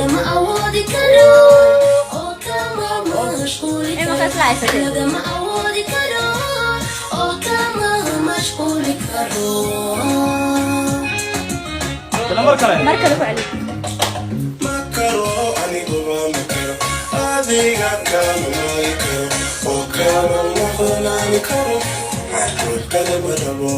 lagama awoodi karo oo kama mashquuli karo lagama awoodi karo oo kama mashquuli karo markale ku celi makaro anigu makaro adiga kama makaro oo kama maqnaan karo حكوت كذب الربو